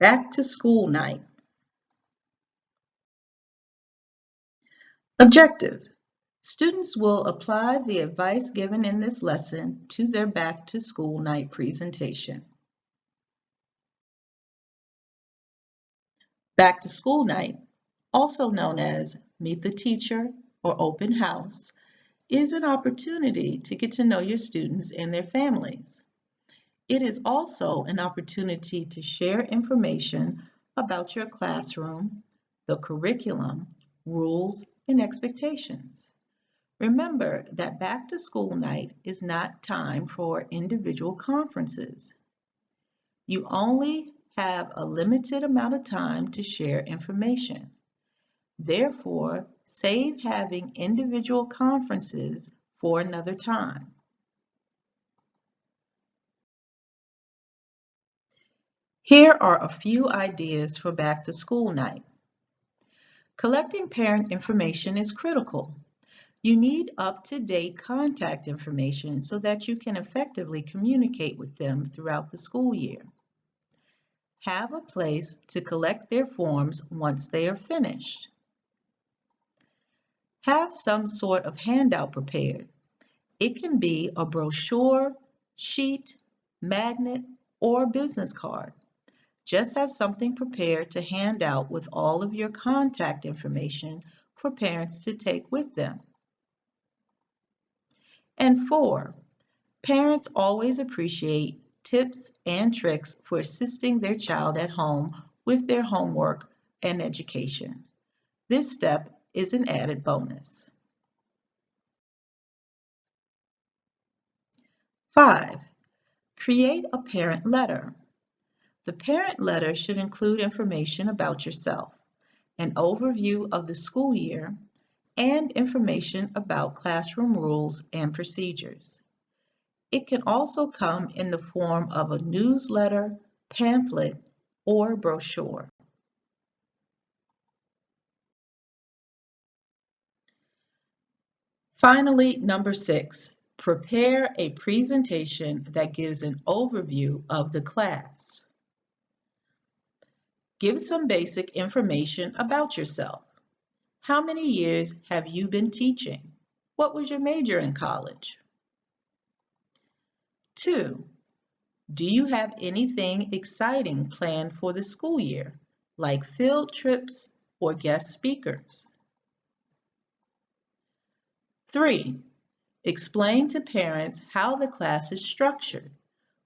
Back to school night. Objective. Students will apply the advice given in this lesson to their back to school night presentation. Back to school night, also known as Meet the Teacher or Open House, is an opportunity to get to know your students and their families. It is also an opportunity to share information about your classroom, the curriculum, rules, and expectations. Remember that back to school night is not time for individual conferences. You only have a limited amount of time to share information. Therefore, save having individual conferences for another time. Here are a few ideas for back to school night. Collecting parent information is critical. You need up-to-date contact information so that you can effectively communicate with them throughout the school year. Have a place to collect their forms once they are finished. Have some sort of handout prepared. It can be a brochure, sheet, magnet, or business card. Just have something prepared to hand out with all of your contact information for parents to take with them. And 4, parents always appreciate tips and tricks for assisting their child at home with their homework and education. This step is an added bonus. 5, create a parent letter. The parent letter should include information about yourself, an overview of the school year, and information about classroom rules and procedures. It can also come in the form of a newsletter, pamphlet, or brochure. Finally, number 6, prepare a presentation that gives an overview of the class. Give some basic information about yourself. How many years have you been teaching? What was your major in college? 2, do you have anything exciting planned for the school year, like field trips or guest speakers? 3, explain to parents how the class is structured.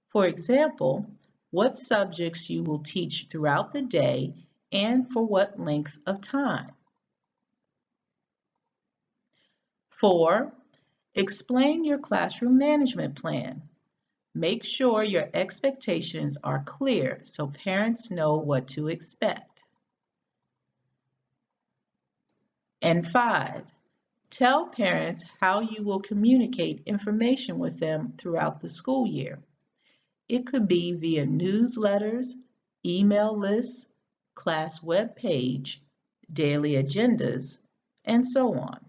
For example, what subjects you will teach throughout the day and for what length of time. 4, explain your classroom management plan. Make sure your expectations are clear so parents know what to expect. And 5, tell parents how you will communicate information with them throughout the school year. It could be via newsletters, email lists, class web page, daily agendas, and so on.